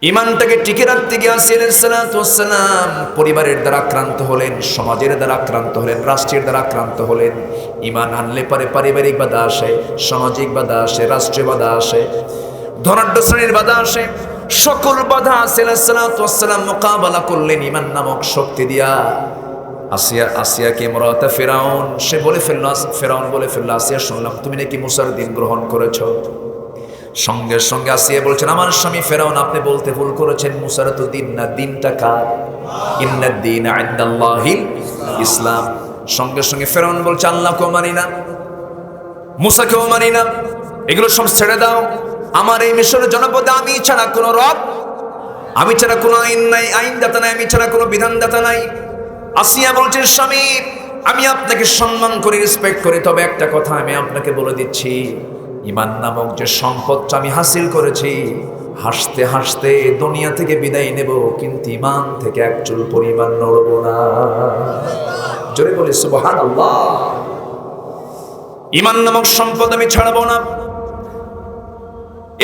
ইমানটাকে টিকে রাখতে গিয়ে আসি আলাইহিস সালাতু ওয়াস সালাম পরিবারের দ্বারা আক্রান্ত হলেন, সমাজের দ্বারা আক্রান্ত হলেন, রাষ্ট্রের দ্বারা আক্রান্ত হলেন। ইমান আনলে পরে পারিবারিক বাধা আসে, সামাজিক বাধা আসে, রাষ্ট্রীয় বাধা আসে, ধনাঢ্য শ্রেণীর বাধা আসে। সকল বাধা আসি আলাইহিস সালাতু ওয়াস সালাম মোকাবেলা করলেন ইমান নামক শক্তি দিয়া। আসিয়াকে ইমরাতে ফিরাউন সে বলে ফেলল, ফিরাউন বলে ফেলল, আসিয়া শুনলাম তুমি নাকি মুসার দিন গ্রহণ করেছো। সঙ্গে সঙ্গে আসিয়া বলছেন, আমার স্বামী ফেরাউন আপনি বলতে ভুল করেছেন, মুসার তো দিন না, দিনটা কার? ইন্নাদ দীন ইনদাল্লাহিল ইসলাম। সঙ্গে সঙ্গে ফেরাউন বলছে, আল্লাহকেও মানি না, মুসাকেও মানি না, এগুলো সব ছেড়ে দাও। আমার এই মিশরের জনপদে আমি ছাড়া কোনো রব, আমি ছাড়া কোনো আইন নাই, আইনদাতা নাই, আমি ছাড়া কোনো বিধানদাতা নাই। আসিয়া বলছে, স্বামী আমি আপনাকে সম্মান করি, রেসপেক্ট করি, তবে একটা কথা আমি আপনাকে বলে দিচ্ছি, ইমান নামক যে সম্পদটা আমি হাসিল করেছি, হাসতে হাসতে দুনিয়া থেকে বিদায় নেব, কিন্তু ইমান থেকে এক চুল পরিমাণ নড়ব না। জোরে বলি সুবহানাল্লাহ। ইমান নামক সম্পদ আমি ছাড়বো না।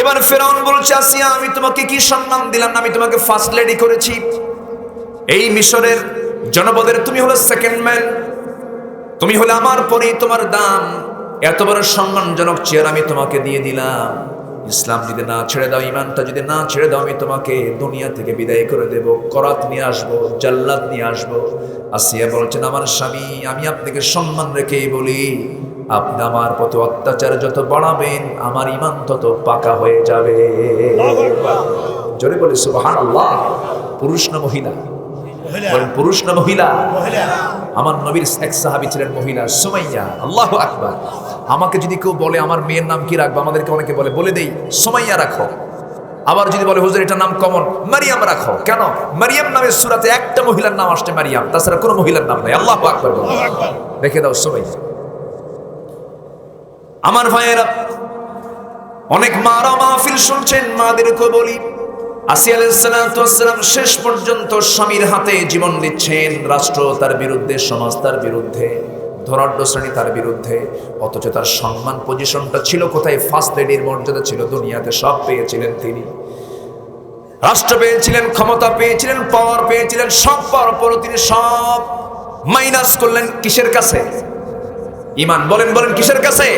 এবার ফেরাউন বলছে, আসিয়া আমি তোমাকে কি সম্মান দিলাম না, আমি তোমাকে ফার্স্ট লেডি করেছি, এই মিশরের জনপদের তুমি হলো সেকেন্ড ম্যান, তুমি হলে আমার পরে, তোমার দাম, এত বড় সম্মানজনক চেয়ার আমি তোমাকে দিয়ে দিলাম। ইসলাম যদি না ছেড়ে দাও, ইমানটা যদি না ছেড়ে দাও, আমি তোমাকে দুনিয়া থেকে বিদায় করে দেব, করাত নিয়ে আসবো, জাল্লাত নিয়ে আসবো। আসিয়া বলছেন, আমার স্বামী আমি আপনাকে সম্মান রেখেই বলি, আপনি আমার প্রতি অত্যাচার যত বাড়াবেন, আমার ইমান তত পাকা হয়ে যাবে। জোরে বলি সুবহানাল্লাহ। পুরুষ না মহিলা? পুরুষ না মহিলা? আমার নবীর এক সাহাবী ছিলেন মহিলা, সুমাইয়া। আল্লাহু আকবার। আমাকে যদি কেউ বলে আমার মেয়ের নাম কি রাখবো, আমাদেরকে অনেকে বলে দেই সুমাইয়া রাখো। আবার যদি বলে হুজুর এটা নাম কমন, মারিয়াম রাখো। কেন? মারিয়াম নামের সূরাতে একটা মহিলার নাম আসছে মারিয়াম, তাছাড়া কোনো মহিলার নাম নাই। আল্লাহু আকবার। রেখে দাও সুমাইয়া। আমার ভাইয়েরা, অনেক মারা মাহফিল শুনছেন, মাদেরকে বলি, আসিয়া আলাইহিস সালাতু ওয়াস সালাম শেষ পর্যন্ত স্বামীর হাতে জীবন দিচ্ছেন। রাষ্ট্র তার বিরুদ্ধে, সমাজ তার বিরুদ্ধে, ধনাঢ্য শ্রেণী তার বিরুদ্ধে, অথচ তার সম্মান পজিশনটা ছিল কোথায়? ফার্স্ট লেডির মর্যাদা ছিল দুনিয়াতে, সব পেয়েছিলেন তিনি। রাষ্ট্র পেয়েছিলেন, ক্ষমতা পেয়েছিলেন, পাওয়ার পেয়েছিলেন, সব পাওয়ার পরও তিনি সব মাইনাস করলেন কিসের কাছে? ইমান। বলেন বলেন কিসের কাছে?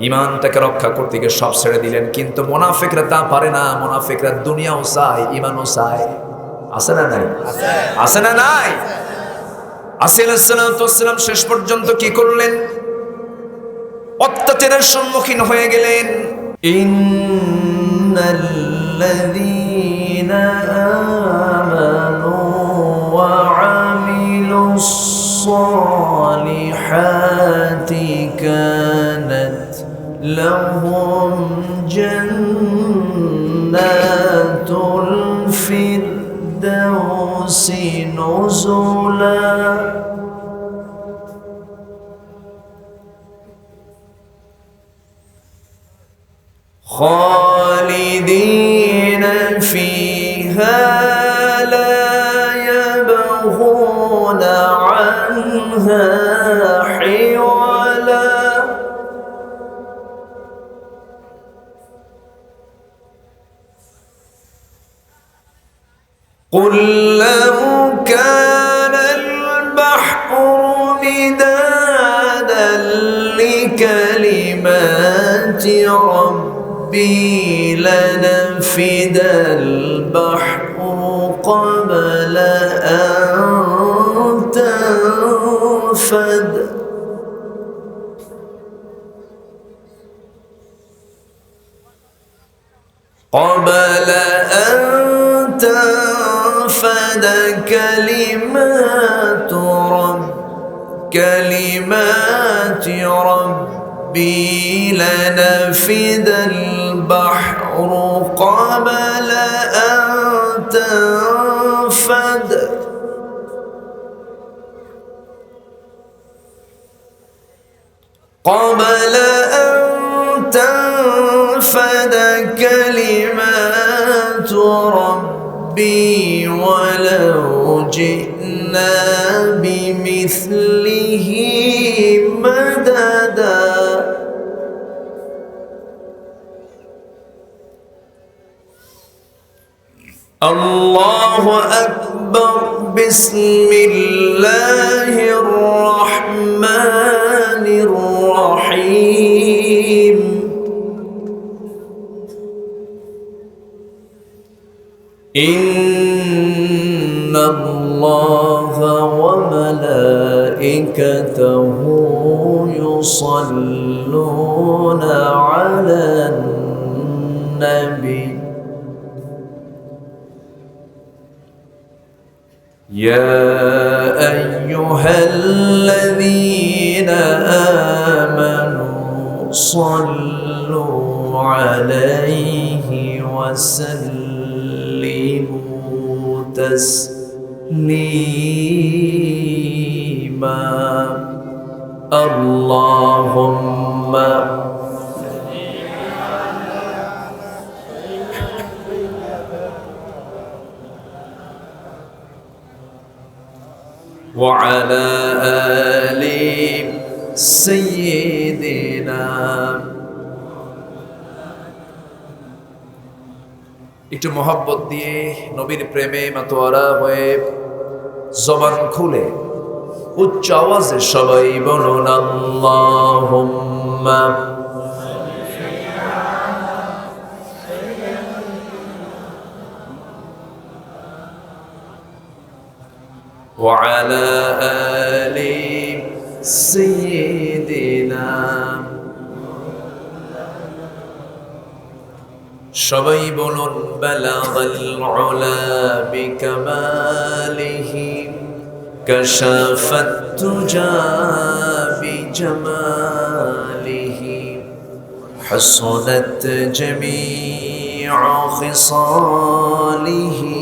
ইমানটাকে রক্ষা করতে গিয়ে সব ছেড়ে দিলেন। কিন্তু মুনাফিকরা তা পারে না। মুনাফিকরা দুনিয়াও চায়, ইমানও চায়। আছে না নাই? আছে না নাই? আসিয়া আলাইহিস সালাতু ওয়াস সালাম শেষ পর্যন্ত কি করলেন? অত্যাচারের সম্মুখীন হয়ে গেলেন। ইন্নাল্লাযীনা আমানু ওয়া আমিলুস সালিহাতি কানাত লাহুম জান্নাতুল ফিরদাউসি নুজুলা। خالدين فيها لا يبغون عنها حولا. قل لو كان البحر مدادا لكلمات ربي لنفد البحر قبل أن تنفد. قبل أن تنفد كلمات ربي لنفد البحر قبل أن تنفد. قبل أن تنفد كلمات ربي ولو جئنا بمثله مددا. আল্লাহু আকবার। বিসমিল্লাহির রহমানির রহিম। ইন্নাল্লাহা ওয়া মালাইকাতাহু ইউসাল্লুনা আলান নবী يا أيها الذين آمنوا صلوا عليه وسلموا تسليما اللهم وعلى آل سيدنا। একটু মোহাব্বত দিয়ে নবীর প্রেমে মাতোয়ারা হয়ে জবান খুলে উচ্চ আওয়াজে সবাই বলুন আল্লাহুম্মা وعلى آل سيدنا। সবাই বলুন বালাগাল উলা বিকামালিহি কাশাফাত তুজা বিজামালিহি হাসানাত জামিউ খিসালিহি।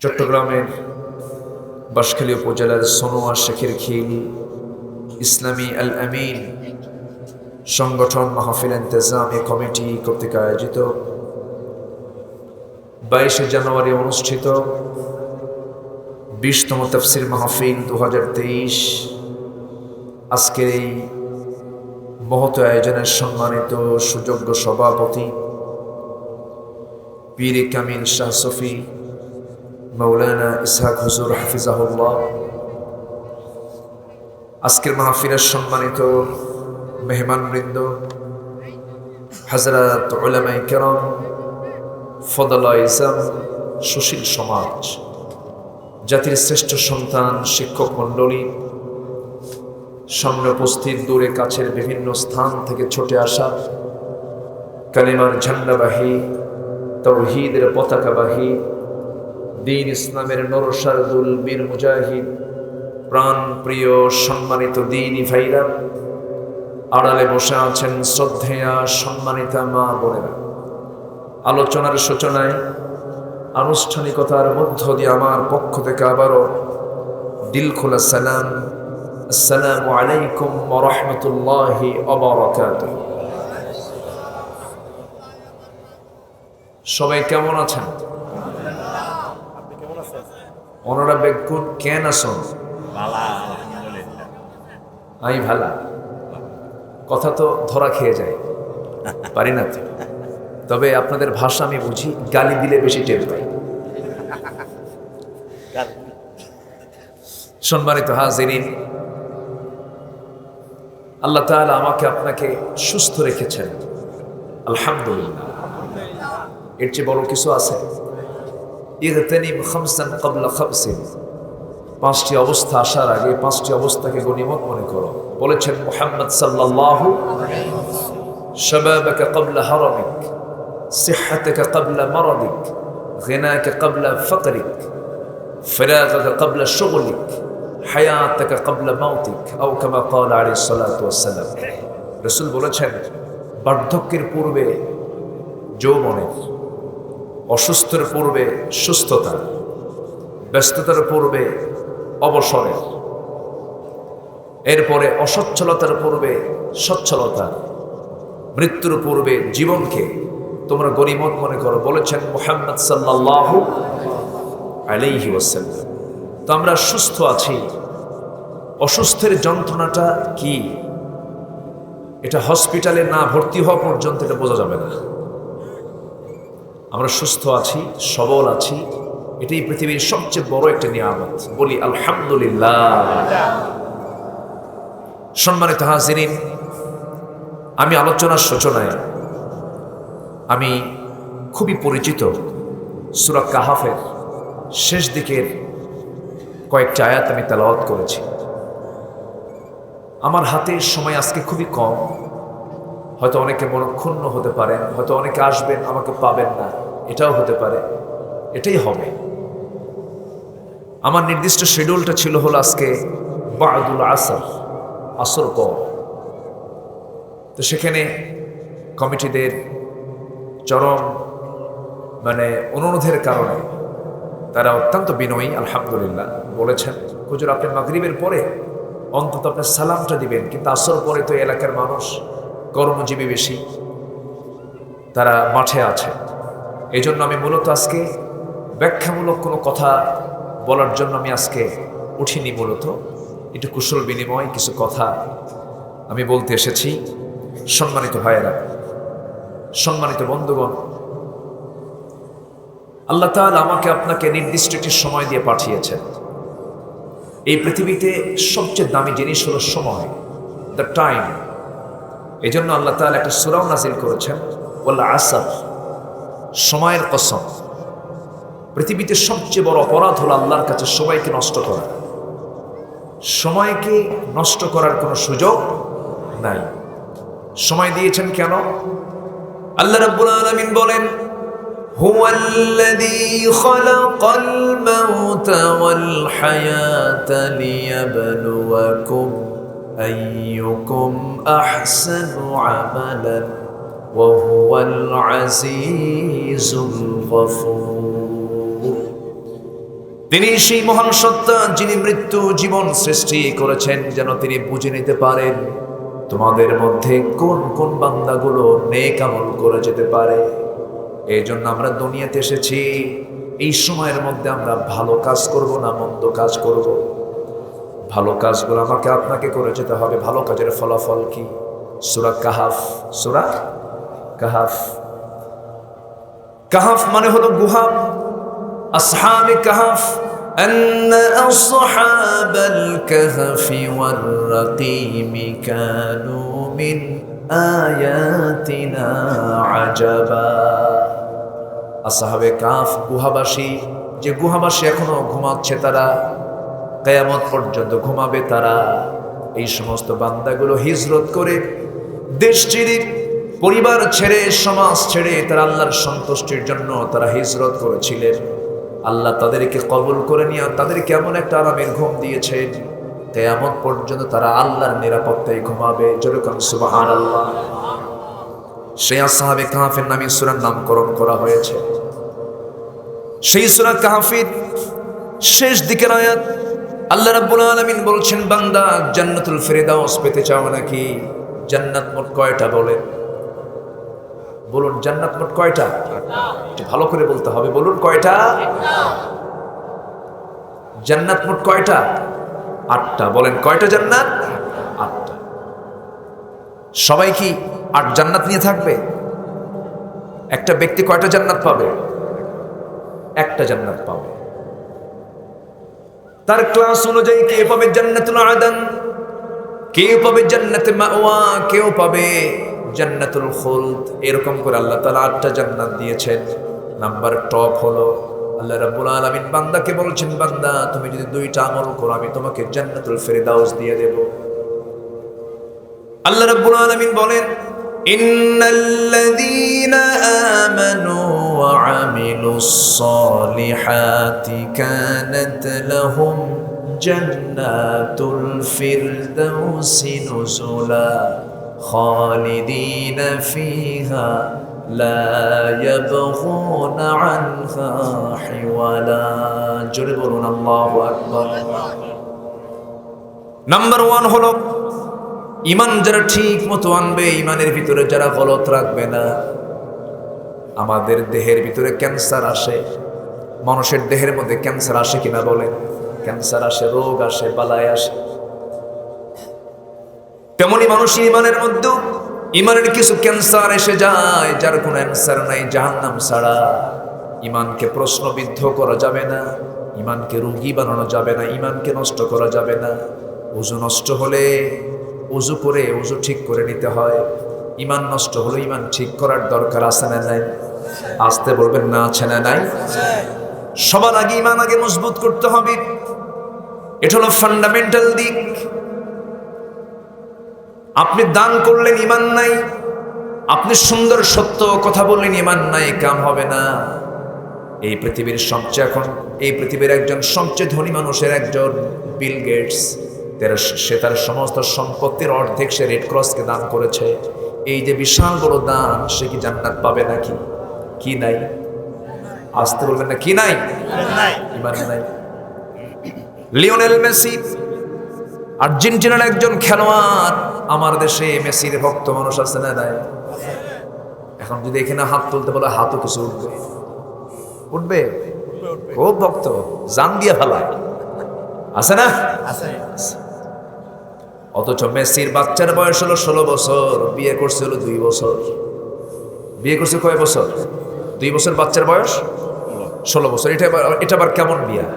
চট্টগ্রামের বাঁশখালী উপজেলার সোনোয়া শেখের খিল ইসলামী আল আমিন সংগঠন মাহফিল ইন্তেজামি কমিটি কর্তৃক আয়োজিত 22শে জানুয়ারি অনুষ্ঠিত 20তম তাফসীর মাহফিল 2023 আজকের এই মহৎ আয়োজনের সম্মানিত সুযোগ্য সভাপতি পীর কামিল শাহ সফি মৌলানা ইসহাক হুজুর হাফিজাহুল্লাহ, আজকের মাহফিলের সম্মানিত মেহমানবৃন্দ, হযরত উলামায়ে কেরাম, ফদলায়ে ইসলাম, সুশীল সমাজ, জাতির শ্রেষ্ঠ সন্তান, শিক্ষক মণ্ডলী, সামনে উপস্থিত দূরে কাছের বিভিন্ন স্থান থেকে ছুটে আসা কালিমার ঝান্ডাবাহী, তাওহীদের পতাকাবাহী, দ্বীন ইসলামের নরসারদুল বীর মুজাহিদ, প্রাণ প্রিয় সম্মানিত দ্বীনি ভাইরা, আড়ালে বসে আছেন শ্রদ্ধেয়া সম্মানিতা মা বোনেরা। আলোচনার সূচনায় আনুষ্ঠানিকতার মধ্য দিয়ে আমার পক্ষ থেকে আবারও দিল খোলা সালাম, আসসালামু আলাইকুম ওয়া রাহমাতুল্লাহি ওয়া বারাকাতুহু। সবাই কেমন আছেন? ওনারা বেগুন কেন আসন? আমি ভালা, কথা তো ধরা খেয়ে যায়, পারি না তো। তবে আপনাদের ভাষা আমি বুঝি, গালি দিলে বেশি টের পাই। সম্মানিত হাজিরিন, আল্লাহ তাআলা আমাকে আপনাকে সুস্থ রেখেছেন, আলহামদুলিল্লাহ। এর চেয়ে বড় কিছু আছে? ইগতানিম খামসান ক্বাবলা খামসিন, 5টি অবস্থা আসার আগে 5টি অবস্থাকে গনিমত মনে করো। বলেছেন মুহাম্মদ সাল্লাল্লাহু আলাইহি ওয়াসাল্লাম, শাবাবাকা ক্বাবলা হারামিক, সিহহাতাকা ক্বাবলা মারাদিক, গিনাকা ক্বাবলা ফাকরিক, ফিরাগাকা ক্বাবলা শুগলিক, হায়াতাকা ক্বাবলা মাউতিক, আও কামা ক্বালা আলাইহিস সালাতু ওয়াস সালাম। রাসূল বলেছেন, বার্ধক্যের পূর্বে যৌবনের, অসুস্থের পূর্বে সুস্থতা, ব্যস্ততার পূর্বে অবসরের, এরপরে অসচ্ছলতার পূর্বে সচ্ছলতা, মৃত্যুর পূর্বে জীবনকে তোমরা গনিমত মনে করো। বলেছেন মুহাম্মদ সাল্লাল্লাহু আলাইহি ওয়াসাল্লাম। তো আমরা সুস্থ আছি, অসুস্থের যন্ত্রণাটা কি এটা হসপিটালে না ভর্তি হওয়া পর্যন্ত এটা বোঝা যাবে না। আমরা সুস্থ আছি, সবল আছি, এটাই পৃথিবীর সবচেয়ে বড় একটা নিয়ামত। বলি আলহামদুলিল্লাহ। সম্মানিত হাজিরিন, আমি আলোচনার সূচনায় আমি খুবই পরিচিত সূরা কাহাফের শেষ দিকের কয়েকটা আয়াত আমি তেলাওয়াত করেছি। আমার হাতে সময় আজকে খুবই কম, হয়তো অনেকে মনক্ষুণ্ণ হতে পারেন, হয়তো অনেকে আসবেন আমাকে পাবেন না, এটাও হতে পারে, এটাই হবে। আমার নির্দিষ্ট শিডিউলটা ছিল হলো আজকে বাদুল আসর, আসর পর। তো সেখানে কমিটিদের চরম অনুরোধের কারণে তারা অত্যন্ত বিনয়ী আলহামদুলিল্লাহ বলেছেন, হুজুর আপনি মাগরিবের পরে অন্তত আপনার সালামটা দিবেন, কিন্তু আসর পরে তো এলাকার মানুষ কর্মজীবী বেশি, তারা মাঠে আছে। এই জন্য আমি মূলত আজকে ব্যাখ্যামূলক কোনো কথা বলার জন্য আমি আজকে উঠিনি, মূলত একটু কুশল বিনিময় কিছু কথা আমি বলতে এসেছি। সম্মানিত ভাইয়েরা, সম্মানিত বন্ধুগণ, আল্লাহ তাআলা আমাকে আপনাকে নির্দিষ্ট একটি সময় দিয়ে পাঠিয়েছেন। এই পৃথিবীতে সবচেয়ে দামি জিনিস হলো সময়, দ্য টাইম। এই জন্য আল্লাহ তাআলা একটা সূরাও নাজিল করেছেন, ওয়াল আসর, সময়ের কসম। পৃথিবীতে সবচেয়ে বড় অপরাধ হলো আল্লাহর কাছে সময়কে নষ্ট করা। সময়কে নষ্ট করার কোনো সুযোগ নাই। সময় দিয়েছেন কেন? আল্লাহ রাব্বুল আলামিন বলেন, হুয়াল্লাযী খালাকাল মাউতা ওয়াল হায়াতা লিয়াবলুয়াকুম আইয়ুকুম আহসানু আমালান ওয়া হুয়াল আজিজুল গফুর। তিনি সেই মহান সত্তা যিনি মৃত্যু জীবন সৃষ্টি করেছেন যেন তিনি বুঝে নিতে পারেন তোমাদের মধ্যে কোন কোন বান্দাগুলো নেক আমল করে যেতে পারে। এই জন্য আমরা দুনিয়াতে এসেছি, এই সময়ের মধ্যে আমরা ভালো কাজ করব না মন্দ কাজ করব। ভালো কাজগুলো আমাকে আপনাকে করে যেতে হবে। ভালো কাজের ফলাফল কি? সূরা কাহাফ, সূরা কাহাফ। কাহাফ মানে হলো গুহা। আসহাবে কাহাফ, أن أصحاب الكهف والرقيم كانوا من آياتنا عجبا। আসহাবে কাহাফ গুহাবাসী, যে গুহাবাসী এখনো ঘুমাচ্ছে, তারা কিয়ামত পর্যন্ত ঘুমাবে। তারা এই সমস্ত বান্দাগুলো হিজরত করে, দেশ ছেড়ে, পরিবার ছেড়ে, সমাজ ছেড়ে তারা আল্লাহর সন্তুষ্টির জন্য তারা হিজরত করেছিলেন। আল্লাহ তাদেরকে কবুল করে নিয়ে তাদেরকে এমন একটা আরামের ঘুম দিয়েছেন, কিয়ামত পর্যন্ত তারা আল্লাহর নিরাপত্তায় ঘুমাবে। যেরকম সুবহানাল্লাহ। সেই আসহাবে কাহাফের নামে সূরার নামকরণ করা হয়েছে। সেই সূরা কাহাফের শেষ দিকের আয়াত আল্লাহ রাব্বুল আলামিন বলছেন, বান্দা জান্নাতুল ফিরদাউস পেতে চাও নাকি? জান্নাত মোট কয়টা বলেন? বলুন, জান্নাত মোট কয়টা? একটু ভালো করে বলতে হবে, বলুন কয়টা? জান্নাত মোট কয়টা? 8টা। বলেন কয়টা জান্নাত? 8টা। সবাই কি 8 জান্নাত নিয়ে থাকবে? একটা ব্যক্তি কয়টা জান্নাত পাবে? একটা জান্নাত পাবে। তার ক্লাস অনুযায়ী কে পাবে জান্নাতুল আদন, কেউ পাবে জান্নাতে মাওয়া, কেউ পাবে জান্নাতুল খুলদ। এরকম করে আল্লাহ তাআলা 8টা জান্নাত দিয়েছেন। নাম্বার টপ হলো আল্লাহ রাব্বুল আলামিন বান্দাকে বলছেন, বান্দা তুমি যদি 2টা আমল করো আমি তোমাকে জান্নাতুল ফিরদাউস দিয়ে দেব। আল্লাহ রাব্বুল আলামিন বলেন, ইন্নাল্লাযীনা আমানু ওয়া আমিলুস সালিহাতি কানাত লাহুম জান্নাতুল ফিরদাউসি নুজুলা খালিদিনা ফিহা লা ইয়াবগুনা আনহা হিওয়ালা। জোরে বলুন আল্লাহু আকবার। নাম্বার 1 হলো ঈমান যারা ঠিক মতো আনবে, ঈমানের ভিতরে যারা গলত রাখবে না। আমাদের দেহের ভিতরে ক্যান্সার আসে, মানুষের দেহের মধ্যে ক্যান্সার আসে কিনা বলেন? ক্যান্সার আসে, রোগ আসে, বালাই আসে। তেমনি মানুষ ঈমানের মধ্যে ইমানের কিছু ক্যান্সার এসে যায় যার কোনো অ্যান্সার নাই জাহান্নাম ছাড়া। ইমানকে প্রশ্নবিদ্ধ করা যাবে না, ইমানকে রোগী বানানো যাবে না, ইমানকে নষ্ট করা যাবে না। ওযু নষ্ট হলে ওযু করে ওযু ঠিক করে নিতে হয়। ইমান নষ্ট হলে ইমান ঠিক করার দরকার আছে না নাই? আসতে বলবেন না, আছে না নাই? সবার আগে ইমান আগে মজবুত করতে হবে। এটা হলো ফান্ডামেন্টাল দিক। আপনি দান করলেন, ইমান নাই। আপনি সুন্দর সত্য কথা বললেন, ইমান নাই, কাম হবে না। এই পৃথিবীর একজন সবচেয়ে ধনী মানুষের একজন বিল গেটস, সে তার সমস্ত সম্পত্তির অর্ধেক সে রেড ক্রসকে দান করেছে। এই যে বিশাল বড় দান, সে কি জান্নাত পাবে নাকি? কি নাই? আসতে বলবেন না, কি নাই? ইমান নাই। লিওনেল মেসি আর্জেন্টিনার একজন খেলোয়াড়, আমার দেশে মেসির ভক্ত মানুষ আছে না নাই? এখন যদি এখানে হাত তুলতে বলে, হাতও কিছু উঠবে, উঠবে। খুব ভক্ত, জান দিয়া ফেলায়, আছে না? অথচ মেসির বাচ্চার বয়স হলো 16 বছর, বিয়ে করছে হলো 2 বছর। বিয়ে করছে কয় বছর? 2 বছর, বাচ্চার বয়স 16 বছর। এটা আবার কেমন বিয়া?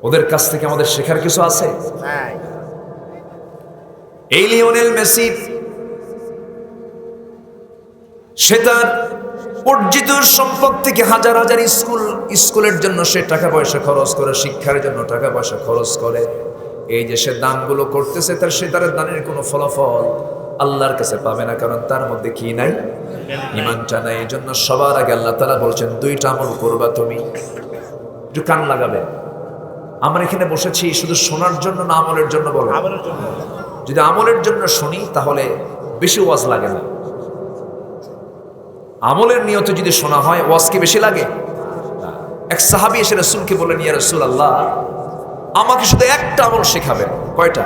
ওদের কাছ থেকে আমাদের শেখার কিছু আছে? এই লিওনেল মেসি, সে তার অর্জিত সম্পদ থেকে হাজার হাজার স্কুলের জন্য সে টাকা পয়সা খরচ করে, শিক্ষার জন্য টাকা পয়সা খরচ করে। এই যে সে দানগুলো করতেছে, তার দানের কোনো ফলাফল আল্লাহর কাছে পাবে না, কারণ তার মধ্যে কি নাই? ঈমানটা নাই। এই জন্য সবার আগে আল্লাহ তাআলা বলছেন, 2টা আমল করবা তুমি। একটু কান লাগাবে। আমরা এখানে বসেছি শুধু শোনার জন্য না আমলের জন্য? বলো। যদি আমলের জন্য শুনি তাহলে বেশি ওয়াজ লাগে না। আমলের নিয়তে যদি শোনা হয়, ওয়াজ কি বেশি লাগে? এক সাহাবী এসে রাসূলকে বললেন, ইয়া রাসূলুল্লাহ, আমাকে শুধু একটা আমল শেখাবেন। কয়টা?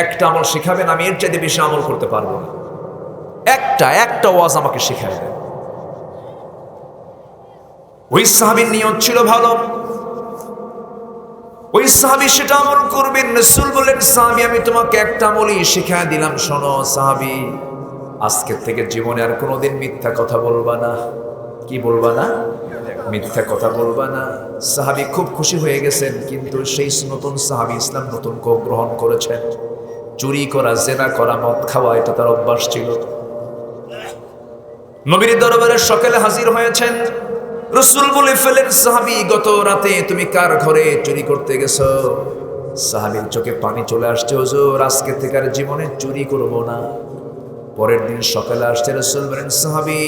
একটা আমল শেখাবেন, আমি এর চাইতে বেশি আমল করতে পারবো না। একটা ওয়াজ আমাকে শেখায় দেন। ওই সাহাবীর নিয়ত ছিল ভালো, ওই সাহাবী সেটা আমল করবেন। রাসূল বললেন, সাহাবী, আমি তোমাকে একটা আমলই শিখায় দিলাম, শোনো সাহাবী, আজকের থেকে জীবনে আর কোনোদিন মিথ্যা কথা বলবা না। কি বলবা না? মিথ্যা কথা বলবা না। সাহাবী খুব খুশি হয়ে গেছেন, কিন্তু সেই নতুন সাহাবী ইসলাম নতুন গ্রহণ করেছেন। চুরি করা, জেনা করা, মদ খাওয়া, এটা তার অভ্যাস ছিল। নবীর দরবারে সকালে হাজির হয়েছেন। রাসূল বলে ফেলেন, সাহাবী, গত রাতে তুমি কার ঘরে চুরি করতে গেছো? সাহাবীর চোখে পানি চলে আসছে, হুজুর, আজকে থেকে আর জীবনে চুরি করব না। পরের দিন সকালে আসছে, রাসূল বলেন, সাহাবী,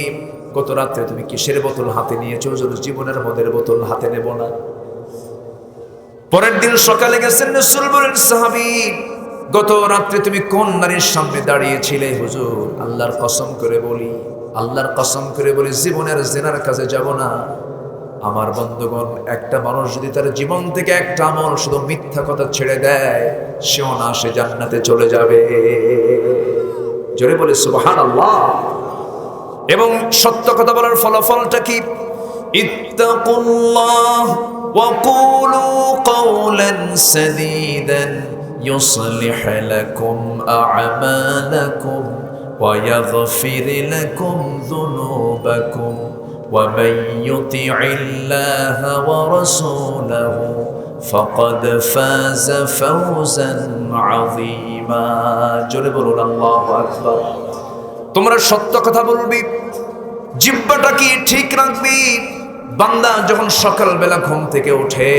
গত রাতে তুমি কিসের বোতল হাতে নিয়েছো? হুজুর, জীবনের মদের বোতল হাতে নেব না। পরের দিন সকালে গেছেন, রাসূল বলেন, সাহাবী, গত রাতে তুমি কোন নারীর সামনে দাঁড়িয়েছিলে? হুজুর, আল্লাহর কসম করে বলি জীবনের জিনার কাছে যাব না। আমার বন্ধুগণ, একটা মানুষ যদি তার জীবন থেকে একটা আমল, শুধু মিথ্যা কথা ছেড়ে দেয়, সেও না, সে জান্নাতে চলে যাবে। জোরে বলে সুবহানাল্লাহ। এবং সত্য কথা বলার ফলাফলটা কি? ইত্তাকুল্লাহ ওয়া কুলু কাওলান সাদীদান ইউসলিহ লাকুম আ'মালাকুম ওয়া ইয়াগফির লাকুম যুনুবাকুম ওয়া মান ইউতি'ইল্লাহা ওয়া রাসূলাহু ফাকাদ ফাযা ফাওজান আযীমা। জোরে বলুন আল্লাহু আকবার। তোমরা সত্য কথা বলবি, জিহ্বাটা কি ঠিক রাখবি। বান্দা যখন সকালবেলা ঘুম থেকে ওঠে,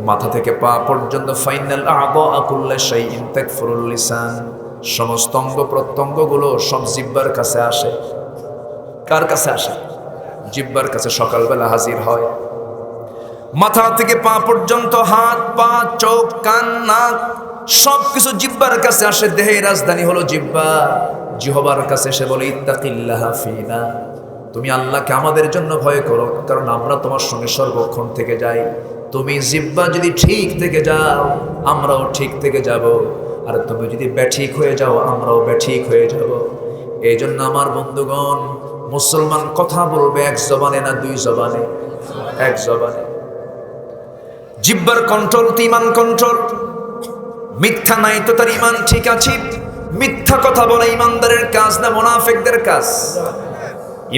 মাথা থেকে পা পর্যন্ত, ফাইনাল আ'দা কুল্লা শাইইন তাকফুরুল লিসান, সমস্ত অঙ্গ প্রত্যঙ্গগুলো সব জিহ্বার কাছে আসে। কার কাছে আসে? জিহ্বার কাছে সকালবেলা হাজির হয়। মাথা থেকে পা পর্যন্ত, হাত, পা, চোখ, কান, নাক, সবকিছু জিহ্বার কাছে আসে। দেহের রাজধানী হলো জিহ্বা। জিহ্বার কাছে এসে বলে, ইত্তাকিল্লাহা ফিনা, তুমি আল্লাহকে আমাদের জন্য ভয় করো, কারণ আমরা তোমার সঙ্গে সর্বক্ষণ থেকে যাই। তুমি জিহ্বা যদি ঠিক থেকে যাও, আমরাও ঠিক থেকে যাব। আর তুমি যদি ব্যাঠিক হয়ে যাও, আমরাও ব্যাঠিক হয়ে যাব। এই জন্য আমার বন্ধুগণ, মুসলমান কথা বলবে এক জবানে না 2 জবানে? এক জবানে। জিহ্বার কন্ট্রোল তো ঈমান কন্ট্রোল। মিথ্যা নাই তো তার ঈমান ঠিক আছে। মিথ্যা কথা বলা ইমানদারের কাজ না মুনাফিকদের কাজ?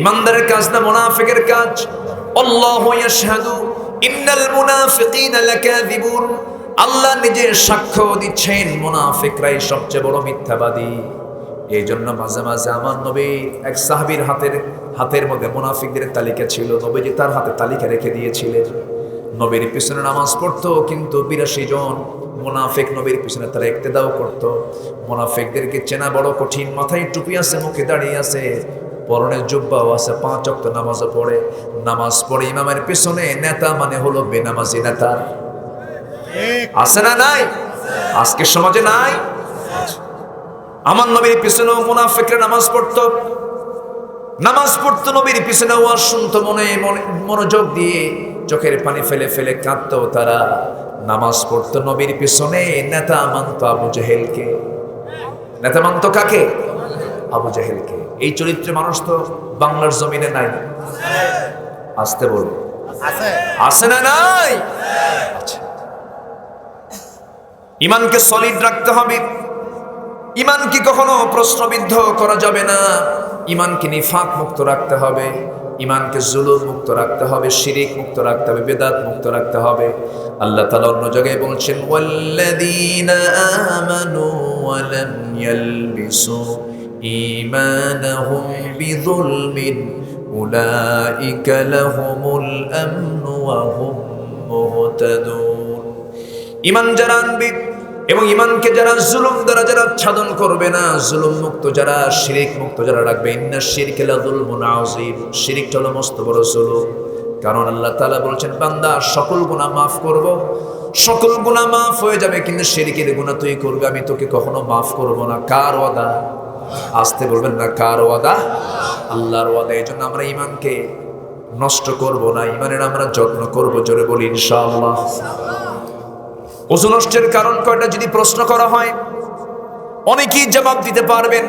ইমানদারের কাজ না মুনাফিকের কাজ? আল্লাহু ইয়াশহাদু ইন্নাল মুনাফিকিনা লাকাযিবুন। আল্লাহ নিজে সাক্ষ্য দিচ্ছেন মুনাফিকরাই সবচেয়ে বড় মিথ্যাবাদী। এই জন্য মাঝে মাঝে আমার নবী এক সাহাবীর হাতের মধ্যে মুনাফিকদের তালিকা ছিল, নবীজি তার হাতে তালিকা রেখে দিয়েছিলেন। নবীর পিছনে নামাজ পড়তো, কিন্তু ৮২ জন মুনাফিক নবীর পিছনে তারা ইক্তেদাও করত। মুনাফিকদেরকে চেনা বড় কঠিন। মাথায় টুপি আছে, মুখে দাঁড়িয়ে আছে, পরনে জুব্বাও আছে, ৫ ওয়াক্ত নামাজও পড়ে। নামাজ পড়ে ইমামের পিছনে নেতা মানে হলো বেনামাজি নেতা। আছে না নাই? আজকে সমাজে নাই? আমার নবীর পিছনেও মুনাফিকরা নামাজ পড়তো, নবীর পিছনে ওয়াজ শুনতো, মনোযোগ দিয়ে চোখের পানি ফেলে ফেলে কাঁদতো তারা। নামাজ পড়তো নবীর পিছনে। নেতা মানত আবু জাহেলকে। নেতা মানত কাকে? আবু জাহেলকে। এই চরিত্রে মানুষ তো বাংলার জমিনে নাই। আসতে বল, আছে না নাই? ইমানকে সলিড রাখতে হবে। ইমানকে কখনো প্রশ্নবিদ্ধ করা যাবে না। ইমানকে নিফাক মুক্ত রাখতে হবে, ইমানকে জুলুম মুক্ত রাখতে হবে, শিরিক মুক্ত রাখতে হবে, বেদাত মুক্ত রাখতে হবে। আল্লাহ তাআলা অন্য জায়গায় বলছেন, ওয়াল্লাযীনা আমানু ওয়া লাম ইয়ালবিসু ঈমানাহুম বিযুলমিন উলাইকা লাহুমুল আমনু ওয়া হুম মুহতাদুন। ঈমান যারা আনবে এবং ঈমানকে যারা জুলুম দ্বারা যারা আচ্ছাদন করবে না, জুলুম মুক্ত যারা, শিরিক মুক্ত যারা রাখবে, ইন্না শিরকা লাযুলমুন আযীম। শিরিকটা হলো মস্ত বড় জুলুম। কারণ আল্লাহ তাআলা বলছেন, বান্দা সকল গুনাহ মাফ করব, সকল গুনাহ মাফ হয়ে যাবে, কিন্তু শিরকের গুনাহ তুই করবে, আমি তোকে কখনো মাফ করব না। কার ওয়াদা? আসতে বলবেন না, কার ওয়াদা? আল্লাহর ওয়াদা। এই জন্য আমরা ঈমানকে নষ্ট করব না, ঈমানের আমরা যত্ন করব। জোরে বলি ইনশাআল্লাহ। ওযু নষ্টের কারণ কয়টা যদি প্রশ্ন করা হয়, অনেকেই জবাব দিতে পারবেন।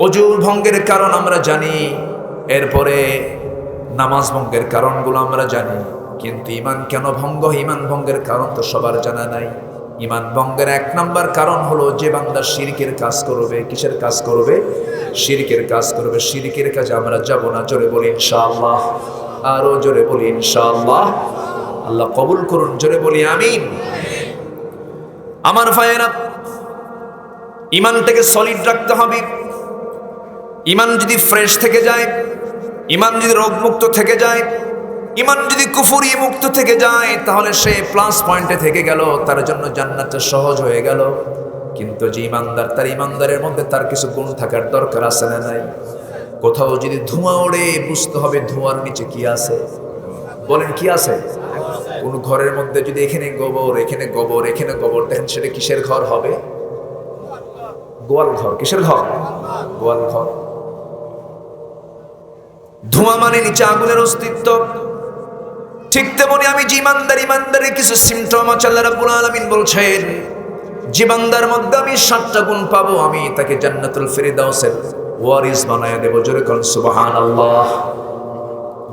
ওযু ভঙ্গের কারণ আমরা জানি, এরপরে নামাজ ভঙ্গের কারণগুলো আমরা জানি, কিন্তু ঈমান কেন ভঙ্গ হয়, ঈমান ভঙ্গের কারণ তো সবার জানা নাই। ঈমান ভঙ্গের ১ নাম্বার কারণ হলো যে বান্দা শিরকের কাজ করবে। কিসের কাজ করবে? শিরকের কাজ করবে। শিরকের কাজে আমরা যাব না। জোরে বলি ইনশাআল্লাহ। আরো জোরে বলি ইনশাআল্লাহ। আল্লাহ কবুল করুন। জোরে বলি আমিন। আমার ভাইয়েরা, ঈমানটাকে সলিড রাখতে হবে। ঈমান যদি ফ্রেশ থেকে যায়, ঈমান যদি রোগমুক্ত থেকে যায়, ঈমান যদি কুফরি মুক্ত থেকে যায়, তাহলে সে প্লাস পয়েন্টে থেকে গেল, তার জন্য জান্নাতটা সহজ হয়ে গেল। কিন্তু যে ঈমানদার, তার ঈমানদারের মধ্যে তার কিছু গুণ থাকার দরকার আছে না নাই? কোথাও যদি ধোঁয়া ওড়ে, বুঝতে হবে ধোঁয়ার নিচে কি আছে। বলেন কি আছে? কোন ঘরের মধ্যে যদি এখানে গোবর, এখানে গোবর, এখানে গোবর দেখেন, সেটা কিসের ঘর হবে? গোয়াল ঘর। কিসের ঘর? গোয়াল ঘর। ধোঁয়া মানে নিচে আগুনের অস্তিত্ব। ঠিক তেমনি আমি যে ইমানদারের কিছু সিমটম আছে, আল্লাহ রাব্বুল আলামিন বলছেন, যে বান্দার মধ্যে আমি 7টা গুণ পাবো, আমি তাকে জান্নাতুল ফিরদাউসের ওয়ারিস বানায় দেব। জোরে বলুন সুবহানাল্লাহ।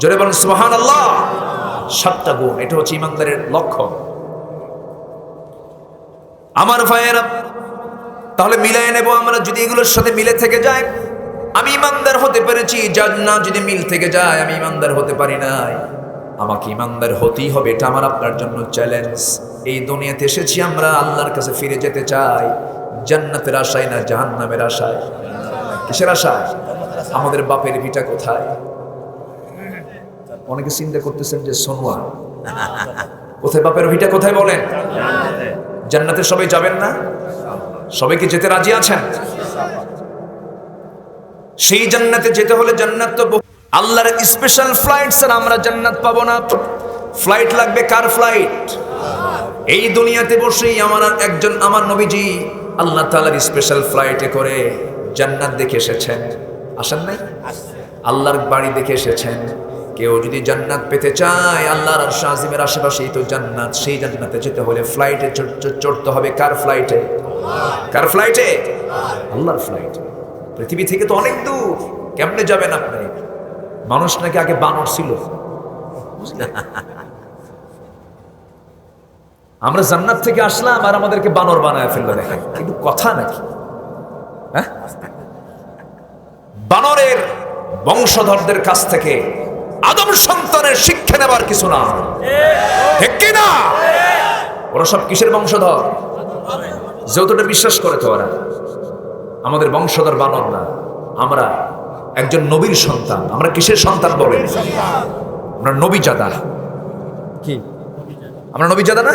জোরে বলুন সুবহানাল্লাহ। 7টা গুণ, এটা হচ্ছে ইমানদারের লক্ষণ। আমার ভাইয়েরা, তাহলে মিলাই নেব আমরা। যদি এগুলোর সাথে মিলে থেকে যায়, আমি ইমানদার হতে পেরেছি। জান্নাত যদি মিল থেকে যায়, আমি ইমানদার হতে পারি নাই, আমাকে ইমানদার হতেই হবে। এটা আমার আপনার জন্য চ্যালেঞ্জ। এই দুনিয়াতে এসেছি আমরা আল্লাহর কাছে ফিরে যেতে চাই, জান্নাতের আশায় না জাহান্নামের আশায়। কিসের আশায়? আমাদের বাপের ভিটা কোথায়? অনেকে চিন্তা করতেছেন যে সোনুয়া কোথায়, বাপের ভিটা কোথায়? বলেন। জান্নাতে সবাই যাবেন না? সবাই কি যেতে রাজি আছেন? সেই জান্নাতে যেতে হলে, জান্নাত তো আল্লাহর স্পেশাল ফ্লাইট ছাড়া আমরা জান্নাত পাবো না। ফ্লাইট লাগবে। কার ফ্লাইট? এই দুনিয়াতে বসেই আমার নবীজি আল্লাহ তাআলার স্পেশাল ফ্লাইটে করে জান্নাত দেখে এসেছেন। আসেন নাই? আল্লাহর বাড়ি দেখে এসেছেন। কেউ যদি জান্নাত পেতে চায়, আল্লাহর আরশ আজিমের আশেপাশেই তো জান্নাত। সেই জান্নাতে যেতে হলে ফ্লাইটে চড়তে হবে। কার ফ্লাইটে? কার ফ্লাইটে? আল্লাহর ফ্লাইটে। পৃথিবী থেকে তো অনেক দূর, কেমনে যাবেন আপনি? মানুষ নাকি আগে বানর ছিল। আমরা জান্নাত থেকে আসলাম আর আমাদেরকে বানর বানায় ফেললো। দেখেন কিন্তু কথা নাকি। হ্যাঁ, বানরের বংশধরদের কাছ থেকে আদম সন্তানের শিক্ষা নেবার কিছু না, ঠিক কি না? ওরা সব কিসের বংশধর? যতটা বিশ্বাস করে তো ওরা আমাদের বংশধর বানর না, আমরা একজন নবীর সন্তান। আমরা কিসের সন্তান বলেন? আমরা নবীজাদা। কি আমরা নবীজাদা না?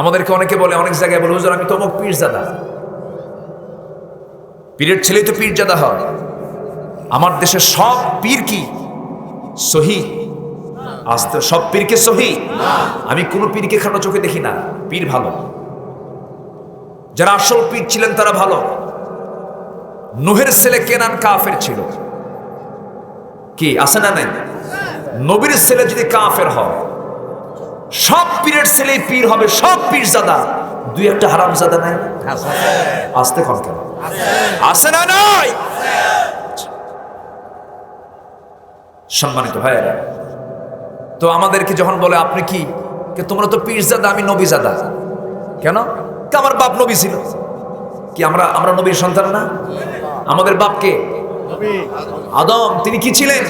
আমাদেরকে অনেকে বলে, অনেক জায়গায় বলে, হুজুর আমি তো অমুক পীরজাদা। পীরের ছেলেই তো পীরজাদা হয়। আমার দেশে সব পীর কি সহি? আস্তে সব পীরকে সহি? আমি কোন পীরকে খাটো চোখে দেখি না। পীর ভালো, যারা আসল পীর ছিলেন তারা ভালো। নূহের ছেলে কেনান কাফের ছিল, কি আছে না নাই? নবীর ছেলে যদি কাফের হয়, সব পীরের ছেলে পীর হবে, সব পীরজাদা। দুই একটা হারামজাদা নাই? আসতে কম কেন? আছে না নাই? সম্মানিত ভাইয়েরা, তো আমাদেরকে যখন বলে আপনি কি, তোমরা তো পীরজাদা, আমি নবীজাদা। কেন? আমার বাপ নবী ছিল। কি আমরা নবীর সন্তান না? আমাদের বাপকে আদম, তিনি কি ছিলেন?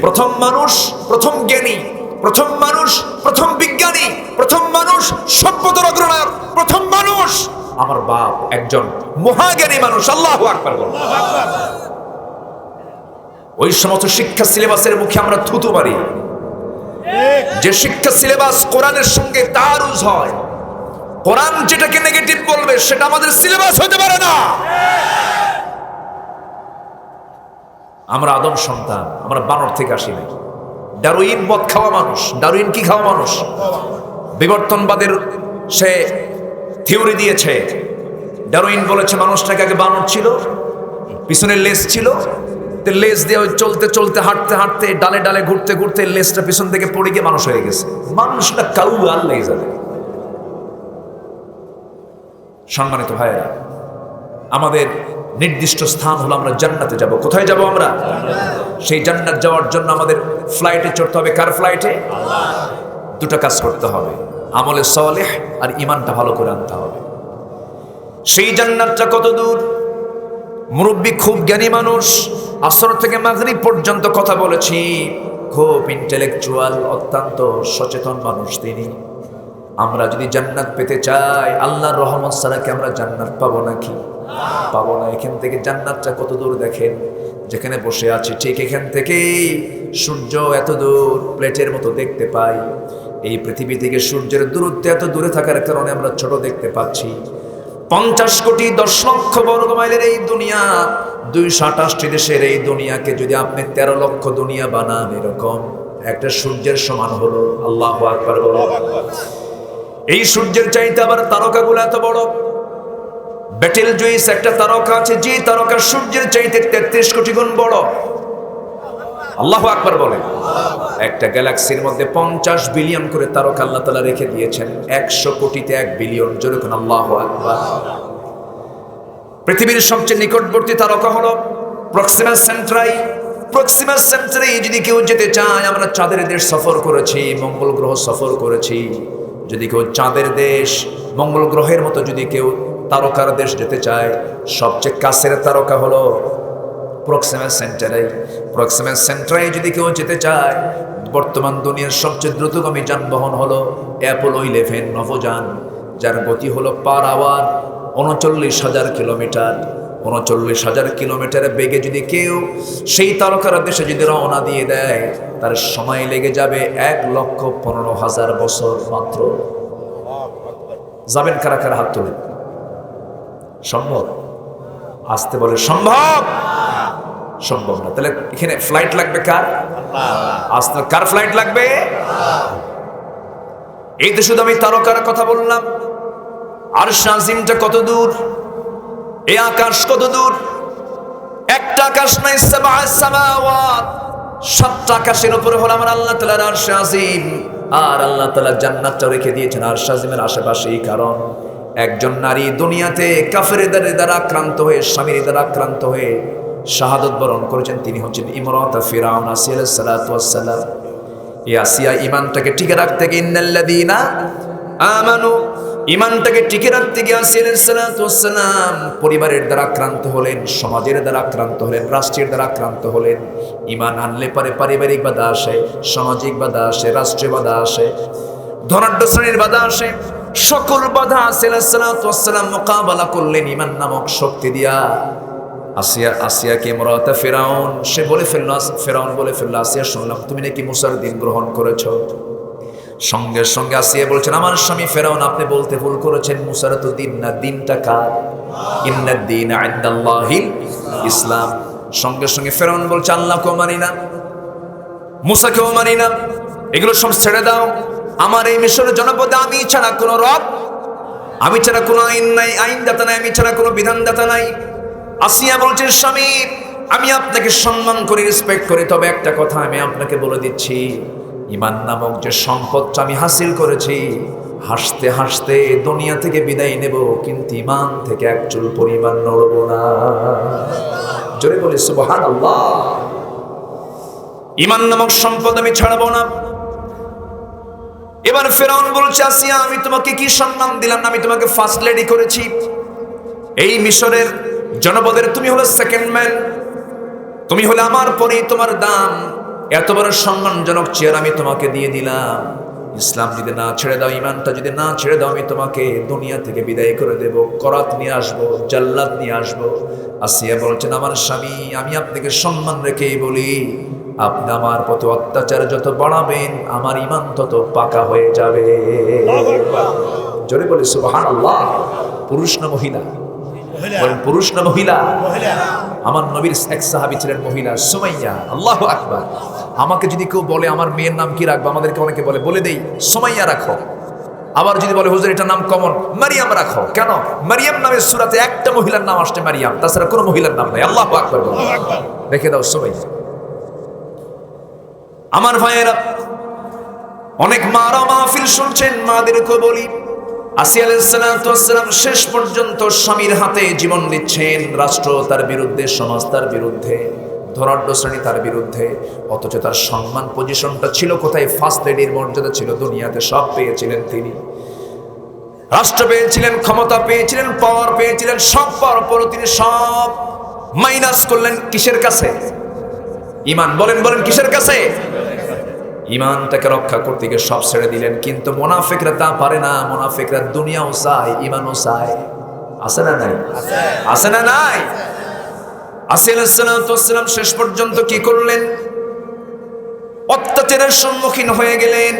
প্রথম মানুষ, প্রথম জ্ঞানী, প্রথম মানুষ, প্রথম বিজ্ঞানী, প্রথম মানুষ, সভ্যতার অগ্রনায়ক, প্রথম মানুষ আমার বাপ একজন মহাজ্ঞানী মানুষ। আল্লাহু আকবার বল। ওই সমস্ত শিক্ষা সিলেবাসের মুখে আমরা থুতু মারি। যে শিক্ষা সিলেবাস কোরআনের সঙ্গে তারুজ হয়, কোরআন যেটাকে নেগেটিভ বলবে সেটা আমাদের সিলেবাস হতে পারে না। আমরা আদম সন্তান, আমরা বানর থেকে আসি নাই। ডারউইন মদ খাওয়া মানুষ। ডারউইন কি খাওয়া মানুষ? বিবর্তনবাদের সে থিওরি দিয়েছে। ডারউইন বলেছে মানুষটাকে আগে বানর ছিল, পিছনে লেজ ছিল, লেজ দিয়ে চলতে চলতে হাঁটতে হাঁটতে ডালে ডালে ঘুরতে ঘুরতে লেজটা পিছন থেকে পড়ে গিয়ে মানুষ হয়ে গেছে। মানুষটা কাউ আল্লাহ জানে। সম্মানিত ভাইয়েরা, আমাদের নির্দিষ্ট স্থান হলো আমরা জান্নাতে যাব। কোথায় যাব আমরা? সেই জান্নাত যাওয়ার জন্য আমাদের ফ্লাইটে চড়তে হবে। কার ফ্লাইটে? দুটো কাজ করতে হবে, আমলে সালেহ আর ঈমানটা ভালো করে আনতে হবে। সেই জান্নাতটা কত দূর? মুরব্বী খুব জ্ঞানী মানুষ, আসর থেকে মাগরিব পর্যন্ত কথা বলেছি, খুব ইন্টেলেকচুয়াল, অত্যন্ত সচেতন মানুষ তিনি। আমরা যদি জান্নাত পেতে চাই, আল্লাহর রহমত ছাড়া কি আমরা জান্নাত পাবো নাকি? পাবো না। এখান থেকে জান্নাতটা কত দূর দেখেন, যেখানে বসে আছি ঠিক এখান থেকেই সূর্য এত দূর প্লেটের মতো দেখতে পাই। এই পৃথিবী থেকে সূর্যের দূরত্ব এত দূরে থাকার কারণে আমরা ছোট দেখতে পাচ্ছি। 50 কোটি 10 লক্ষ বর্গ মাইলের এই দুনিয়া, 228টি দেশের এই দুনিয়াকে যদি আপনি 13 লক্ষ দুনিয়া বানান, এরকম একটা সূর্যের সমান হলো। আল্লাহু আকবার বলো। এই সূর্যের চাইতে আবার তারকাগুলো এত বড়। বেটেল জুইস একটা তারকা আছে, যে তারকা সূর্যের চাইতে 33 কোটি গুণ বড়। আল্লাহু আকবার বলে। একটা গ্যালাক্সির মধ্যে 50 বিলিয়ন করে তারকা আল্লাহ তাআলা রেখে দিয়েছেন। 100 কোটিতে 1 বিলিয়ন। জোরে কোন আল্লাহু আকবার। পৃথিবীর সবচেয়ে নিকটবর্তী তারকা হলো প্রক্সিমা সেন্ট্রাই। প্রক্সিমা সেন্ট্রাই যদি কেউ যেতে চায়, আমরা চাঁদের দেশ সফর করেছি, মঙ্গল গ্রহ সফর করেছি। যদি কেউ চাঁদের দেশ, মঙ্গল গ্রহের মতো যদি কেউ তারকার দেশ যেতে চায়, সবচেয়ে কাছের তারকা হলো প্রক্সিমা সেন্ট্রাই। প্রক্সিমা সেন্ট্রাই যদি কেউ যেতে চায়, বর্তমান দুনিয়ার সবচেয়ে দ্রুতগামী যানবাহন হলো অ্যাপোলো 11 নভোযান, যার গতি হলো পার আওয়ার 39,000 কিলোমিটার। 39,000 কিলোমিটার বেগে যদি কেউ সেই তারকার দেশে যদি রওনা দিয়ে দেয়, তার সময় লেগে যাবে 1,15,000 বছর মাত্র। যাবেন কারা কারা? হাত তুলে। সম্ভব? আসতে বলে সম্ভব? সম্ভব না। তাহলে এখানে ফ্লাইট লাগবে কার? আসতে কার ফ্লাইট লাগবে? এই তো শুধু আমি তারকার কথা বললাম। আরশ আজিমটা কত দূর? এই আকাশ কত দূর? একটা আকাশ নাই, 7 সামাওয়াত, 7টা আকাশের উপরে হলো আমার আল্লাহ তাআলার আরশ আজিম। আর আল্লাহ তাআলা জান্নাতটা রেখে দিয়েছেন আরশ আজিমের আশেপাশেই। কারণ একজন নারী দুনিয়াতে কাফেরদের দ্বারা আক্রান্ত হয়ে, স্বামীর দ্বারা আক্রান্ত হয়ে শাহাদত বরণ করেছেন, তিনি হচ্ছেন ইমরাত ফিরাউন আসিয়া আলাইহিস সালাতু ওয়াস সালাম। এই আসিয়া ঈমানটাকে টিকে রাখতে গিয়ে ইন্নাল্লাযীনা আমানু ইমানটাকে টিকে রাখতে গিয়ে আসি আলাইহিস সালাতু ওয়াস সালাম পরিবারের দ্বারা আক্রান্ত হলেন, সমাজের দ্বারা আক্রান্ত হলেন, রাষ্ট্রের দ্বারা আক্রান্ত হলেন। ইমান আনলে পরে পারিবারিক বাধা আসে, সামাজিক বাধা আসে, রাষ্ট্রীয় বাধা আসে, ধনাঢ্য শ্রেণীর বাধা আসে। সকল বাধা আসি আলাইহিস সালাতু ওয়াস সালাম মোকাবেলা করলেন ইমান নামক শক্তি দিয়া। আসিয়াকে ইমরাতে ফিরাউন সে বলে ফেলল, ফিরাউন বলে ফেলল, আসিয়া শুনলাম তুমি নাকি মুসার দিন গ্রহণ করেছো। সঙ্গে সঙ্গে আসিয়া বলছেন, আমার স্বামী ফেরাউন আপনি বলতে ভুল করেছেন, মুসার তো দিন না, দিনটা কার? ইন্নাদ দীন ইনদাল্লাহিল ইসলাম। সঙ্গে সঙ্গে ফেরাউন বলছে, আল্লাহকেও মানি না, মুসাকেও মানি না, এগুলো সব ছেড়ে দাও। আমার এই মিশরের জনপদে আমি ছাড়া কোনো রব, আমি ছাড়া কোনো আইন নাই, আইনদাতা নাই, আমি ছাড়া কোনো বিধানদাতা নাই। আসিয়া বলছেন, স্বামী আমি আপনাকে সম্মান করি, রেসপেক্ট করি, তবে একটা কথা আমি আপনাকে বলে দিচ্ছি, ইমান নামক যে সম্পদটা আমি হাসিল করেছি, হাসতে হাসতে দুনিয়া থেকে বিদায় নেব, কিন্তু ইমান থেকে এক চুল পরিমাণ নড়ব না। জোরে বলি সুবহানাল্লাহ। ইমান নামক সম্পদ আমি ছাড়বো না। এবার ফেরাউন বলছে, আসিয়া আমি তোমাকে কি সম্মান দিলাম না, আমি তোমাকে ফার্স্ট লেডি করেছি, এই মিশরের জনপদের তুমি হলো সেকেন্ড ম্যান, তুমি হলে আমার পরে তোমার দাম, এত বড় সম্মানজনক চেয়ার আমি তোমাকে দিয়ে দিলাম। ইসলাম যদি না ছেড়ে দাও, ইমানটা যদি না ছেড়ে দাও, আমি তোমাকে দুনিয়া থেকে বিদায় করে দেব, করাত নিয়ে আসবো, জাল্লাত নিয়ে আসবো। আসিয়া বলছেন, আমার স্বামী আমি আপনাকে সম্মান রেখেই বলি, আপনি আমার প্রতি অত্যাচার যত বাড়াবেন আমার ইমান তত পাকা হয়ে যাবে। জোরে বলি সুবহানাল্লাহ। পুরুষ না মহিলা? পুরুষ না মহিলা? আমার নবীর এক সাহাবী ছিলেন মহিলা, সুমাইয়া। আল্লাহু আকবার। আমাকে যদি কেউ বলে আমার মেয়ের নাম কি রাখবো, আমাদেরকে অনেকে বলে দেই সুমাইয়া রাখো। আবার যদি বলে হুজুর এটা নাম কমন, মারিয়াম রাখো। কেন? মারিয়াম নামের সূরাতে একটা মহিলার নাম আসছে মারিয়াম, তাছাড়া কোনো মহিলার নাম নাই। আল্লাহু আকবার। রেখে দাও সুমাইয়া। আমার ভাইয়েরা, অনেক মারা মাহফিল শুনছেন, মাদেরকে বলি, আসিয়া আলাইহিস সালাতু ওয়াস সালাম শেষ পর্যন্ত স্বামীর হাতে জীবন দিচ্ছেন। রাষ্ট্র তার বিরুদ্ধে, সমাজ তার বিরুদ্ধে, ধনাঢ্য শ্রেণী তার বিরুদ্ধে, অথচ তার সম্মান পজিশনটা ছিল কোথায়? ফার্স্ট লেডির মর্যাদা ছিল দুনিয়াতে, সব পেয়েছিলেন তিনি। রাষ্ট্র পেয়েছিলেন, ক্ষমতা পেয়েছিলেন, পাওয়ার পেয়েছিলেন, সব পাওয়ার পরও তিনি সব মাইনাস করলেন কিসের কাছে? ইমান। বলেন বলেন কিসের কাছে? ইমানটাকে রক্ষা করতে গিয়ে সব ছেড়ে দিলেন। কিন্তু মুনাফিকরা তা পারে না। মুনাফিকরা দুনিয়াও চায়, ইমানও চায়। আছে না নাই? আছে না নাই? আসিয়া আলাইহিস সালাতু ওয়াস সালাম শেষ পর্যন্ত কি করলেন? অত্যাচারের সম্মুখীন হয়ে গেলেন।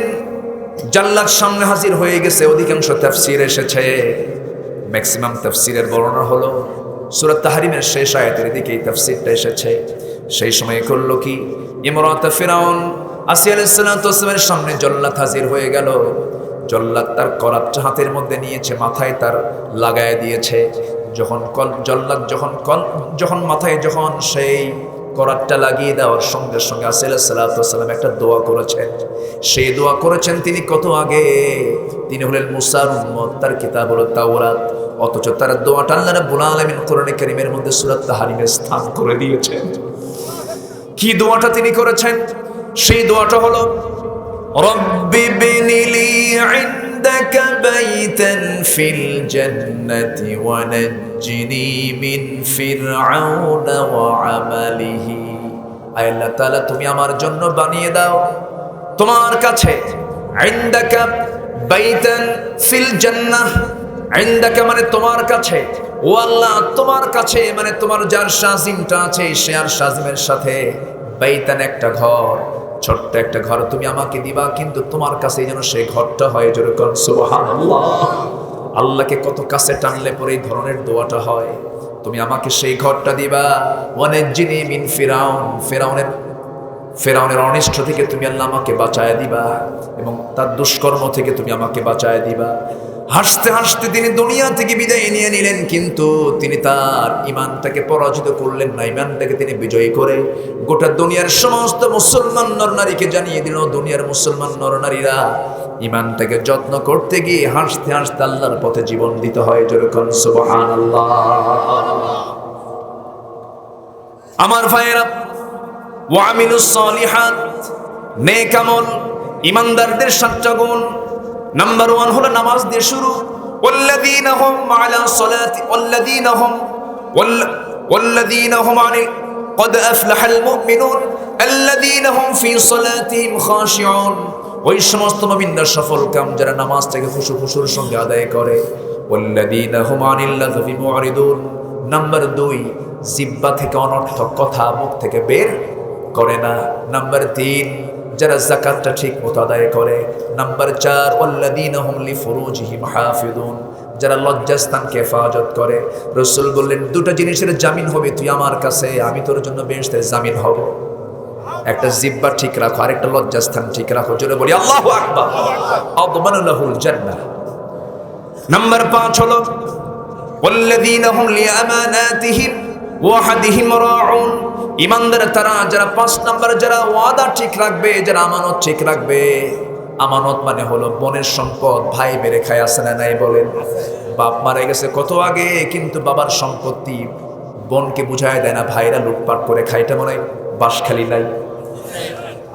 জাল্লাত সামনে হাজির হয়ে গেছে। অধিকাংশ তাফসীর এসেছে, ম্যাক্সিমাম তাফসীরের বর্ণনা হলো সূরা তাহরিমের শেষ আয়াতের দিকে এই তাফসীরটা এসেছে। সেই সময় করলো কি? ইমরাত ফিরাউন আসিয়া আলাইহিস সালাতু ওয়াস সালামের সামনে জল্লাদ হাজির হয়ে গেল। জল্লাদ তার করাতটা হাতের মধ্যে নিয়েছে, মাথায় তার লাগায় দিয়েছে। জল্লাদ যখন মাথায় যখন সেই করাতটা লাগিয়ে দেওয়ার সঙ্গে সঙ্গে আসিয়া আলাইহিস সালাতু ওয়াস সালাম একটা দোয়া করেছেন। সেই দোয়া করেছেন তিনি কত আগে। তিনি হলেন মুসার উম্মত, তার কিতাব হলো তাওরাত। অথচ তার দোয়াটা আল্লাহ রাব্বুল আলামিন কোরআনে কারীমের মধ্যে সূরা তাহরিমে স্থান করে দিয়েছেন। কি দোয়াটা তিনি করেছেন? সেই দোয়াটা হলো, রব্বি বিনিলি ইনদাকা বাইতান ফিল জান্নাতি ওয়া নাজ্জিনি মিন ফিরআউনা ওয়া আমালিহি। আয় আল্লাহ তাআলা, তুমি আমার জন্য বানিয়ে দাও তোমার কাছে ইনদাকা বাইতান ফিল জান্নাহ। ইনদাকা মানে তোমার কাছে, ও আল্লাহ তোমার কাছে মানে তোমার যার শাজিমটা আছে সে আর শাজিমের সাথে বাইতান একটা ঘর, ছোট্ট একটা ঘর তুমি আমাকে দিবা, কিন্তু তোমার কাছে যেন সেই ঘরটা হয়। জোরে কোন সুবহানাল্লাহ। আল্লাহকে কত কাছে টানলে পরে এই ধরনের দোয়াটা হয়। তুমি আমাকে সেই ঘরটা দিবা। ওয়ানাজ্জিনি মিন ফিরাউন, ফেরাউনের অনিষ্ট থেকে তুমি আল্লাহ আমাকে বাঁচায় দিবা, এবং তার দুষ্কর্ম থেকে তুমি আমাকে বাঁচায় দিবা। হাসতে হাসতে তিনি দুনিয়া থেকে বিদায় নিয়ে নিলেন, কিন্তু তিনি তার ইমানটাকে পরাজিত করলেন না। ইমানটাকে তিনি বিজয়ী করে গোটা দুনিয়ার সমস্ত মুসলমান নরনারীকে জানিয়ে দিল, দুনিয়ার মুসলমান নরনারীরা ইমানটাকে যত্ন করতে গিয়ে হাসতে হাসতে আল্লাহর পথে জীবন দিতে হয়। যেরকম সুবহানাল্লাহ। আমার ভাইয়েরা, ওয়ামিলুস সালিহাত, নেক আমল, ইমানদারদের 7টা গুণ। নাম্বার 1 হলো নামাজ দিয়ে শুরু। والذين هم على صلاة والذين هم عن قد أفلح المؤمنون الذين هم في صلاتهم خاشعون ওই সমস্ত মুমিনরা সফল কাম যারা নামাজটাকে খুশুর সঙ্গে আদায় করে والذين هم عن اللغو معرضون নাম্বার 2 জিহ্বা থেকে অনর্থক কথা মুখ থেকে বের করে না নাম্বার 3 যারা যাকাতটা ঠিকমতো আদায় করে নাম্বার 4 والذين هم لفروجهم حافظون যারা লজ্জাস্থানকে হেফাজত করে রাসূল বললেন দুটো জিনিসের জামিন হবে তুই আমার কাছে আমি তোর জন্য বেহেশতের জামিন হব একটা জিহ্বা ঠিক রাখো আর একটা লজ্জাস্থান ঠিক রাখো জোরে বলি আল্লাহু আকবার আদমানু লাহুল জান্নাহ নাম্বার 5 হলো والذين هم لأماناتهم وعهدهم راعون ইমানদার তারা যারা 5 নাম্বার যারা ওয়াদা ঠিক রাখবে যারা আমানত ঠিক রাখবে আমানত মানে হলো বোনের সম্পদ ভাই মেরে খায় আছে না নাই বলেন বাপ মারা গেছে কত আগে কিন্তু বাবার সম্পত্তি বোনকে বুঝায় দেয় না ভাইরা লুটপাট করে খাইটা মনে বাসখালী নাই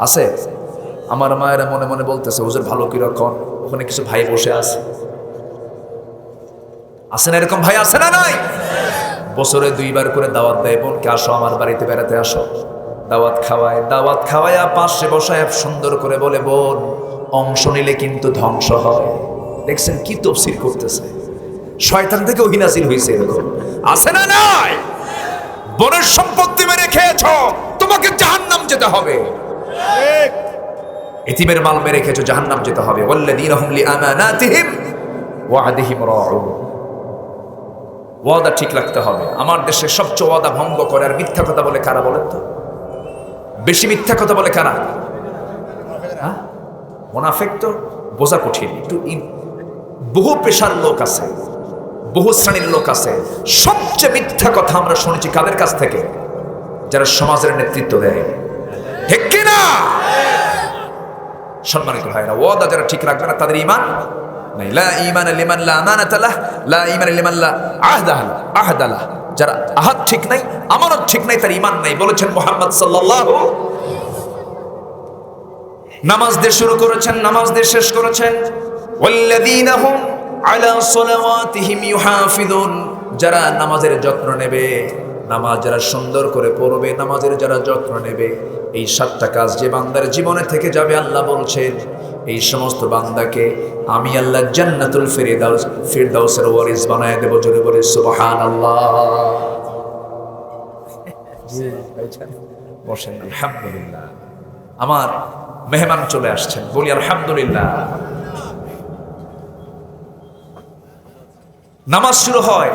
আছে আমার মায়েরা মনে মনে বলতেছে হুজুর ভালো কি রকম ওখানে কিছু ভাই বসে আছে আছে না এরকম ভাই আছে না নাই বছরে 2 বার করে দাওয়াত দেয় বোনকে আসো আমার বাড়িতে বেড়াতে আসো দাওয়াত খাওয়ায় পাশে বসায় সুন্দর করে বলে বোন অংশ নিলে কিন্তু ধ্বংস হয় দেখছেন কি তাফসীর করতেছে শয়তান থেকে ওহী নাযিল হইছে এরকম আছে না নাই বোনের সম্পত্তি মেরে খেয়েছো তোমাকে জাহান্নাম যেতে হবে ঠিক এতিমের মাল মেরে খেয়েছো জাহান্নাম যেতে হবে ওয়াল্লাযীনা হুম লিআমানাতিহিম ওয়া'আদিহিম রাউন ওয়াদা ঠিক রাখতে হবে আমার দেশে সবচেয়ে ওয়াদা ভঙ্গ করে আর মিথ্যা কথা বলে কারা বলেন তো বেশি মিথ্যা কথা বলে কারা হ্যাঁ মুনাফিক তো বোঝা কঠিন একটু বহু পেশার লোক আছে বহু শ্রেণীর লোক আছে সবচেয়ে মিথ্যা কথা আমরা শুনেছি কাদের কাছ থেকে যারা সমাজের নেতৃত্ব দেয় ঠিক কি না সম্মানিত ভাইরা ওয়াদা যারা ঠিক রাখবে না তাদের ঈমান নাই লা ঈমান লিমান লা আমানাতা লাহ লা ঈমান লিমান লা আহদা লাহ যারা আহাদ ঠিক নাই আমানত ঠিক নাই তার ঈমান নাই বলেছেন মুহাম্মদ সাল্লাল্লাহু নামাজ দিয়ে শুরু করেছেন নামাজ দিয়ে শেষ করেছেন ওয়াল্লাযীনা হুম আলা সালাওয়াতিহিম ইউহাফিজুন যারা নামাজের যত্ন নেবে নামাজ যারা সুন্দর করে পড়বে নামাজের যারা যত্ন নেবে এই 7টা কাজ যে বান্দার জীবনে থেকে যাবে আল্লাহ বলছেন এই সমস্ত বান্দাকে আমি আল্লাহ জান্নাতুল ফিরদাউসের ওয়ারিস বানায় দেব জোরে বলে সুবহানাল্লাহ জি ভাইজান বসেন আলহামদুলিল্লাহ আমার মেহমান চলে আসছেন বলি আলহামদুলিল্লাহ নামাজ শুরু হয়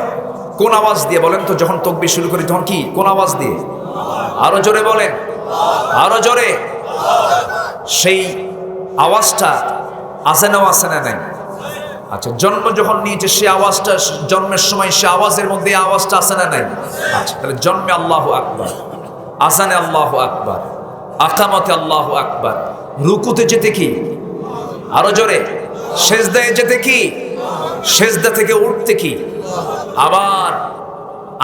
কোন আওয়াজ দিয়ে বলেন তো যখন তাকবীর শুরু করি তখন কি কোন আওয়াজ দিয়ে আরো জোরে বলেন আরো জোরে সেই আওয়াজটা আজানও আছে না নাই আচ্ছা জন্ম যখন নিয়েছে সে আওয়াজটা জন্মের সময় সে আওয়াজের মধ্যে আওয়াজটা আছে না নাই আচ্ছা তাহলে জন্মে আল্লাহু আকবার আজানে আল্লাহু আকবার আকামতে আল্লাহু আকবার রুকুতে যেতে কি আরো জোরে সেজদায় যেতে কি সেজদা থেকে উঠতে কি আবার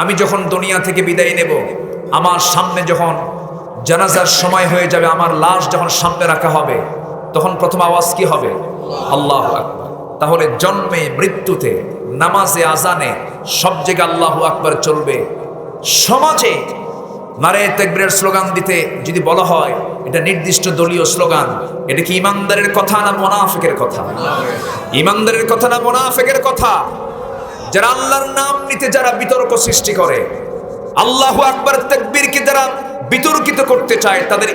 আমি যখন দুনিয়া থেকে বিদায় নেব আমার সামনে যখন জানাজার সময় হয়ে যাবে আমার লাশ যখন সামনে রাখা হবে তখন প্রথম আওয়াজ কি হবে আল্লাহু আকবার তাহলে জন্মে মৃত্যুতে নামাজে আজানে সব জায়গায় আল্লাহু আকবার চলবে সমাজে নারে তাকবীরের স্লোগান দিতে যদি বলা হয় এটা নির্দিষ্ট দলীয় স্লোগান এটা কি ইমানদারের কথা না মুনাফিকের কথা ইমানদারের কথা না মুনাফিকের কথা যারা আল্লাহর নাম নিতে যারা বিতর্ক সৃষ্টি করে আল্লাহু আকবার তাকবীরকে যারা বিতর্কিত করতে চায় তাদের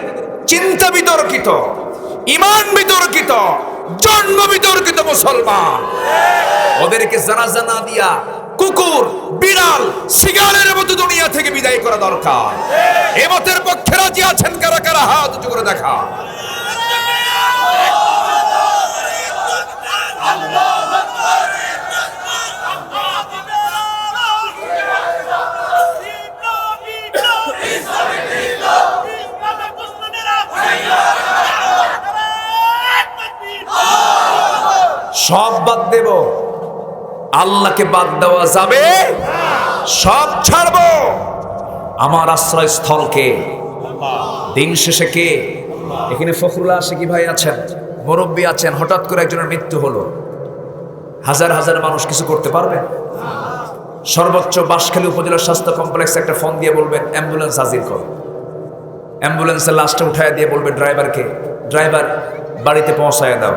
চিন্তা বিতর্কিত ঈমান বিতর্কিত জন্ম বিতর্কিত মুসলমান ওদেরকে জানাজা না দিয়া কুকুর বিড়াল সিগারের মতো দুনিয়া থেকে বিদায় করা দরকার এ মতের পক্ষে রাজি আছেন কারা কারা হাত উঁচু করে দেখা সব বাদ দেব আল্লাহকে বাদ দেওয়া যাবে সব ছাড়বো আমার আশ্রয় স্থলকে দিন শেষে কে এখানে ফখরুল্লাহ আশিকি ভাই আছেন মুরব্বী আছেন হঠাৎ করে একজনের মৃত্যু হলো হাজার হাজার মানুষ কিছু করতে পারবে? সর্বোচ্চ বাঁশখালী উপজেলা স্বাস্থ্য কমপ্লেক্সে একটা ফোন দিয়ে বলবেন অ্যাম্বুলেন্স হাজির করো। অ্যাম্বুলেন্সের লাশটা উঠায় দিয়ে বলবে ড্রাইভারকে, ড্রাইভার বাড়িতে পৌঁছায় দাও।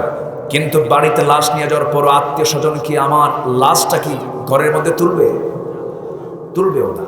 কিন্তু বাড়িতে লাশ নিয়ে যাওয়ার পর আত্মীয় স্বজন কি আমার লাশটা কি ঘরের মধ্যে তুলবে? তুলবেও না।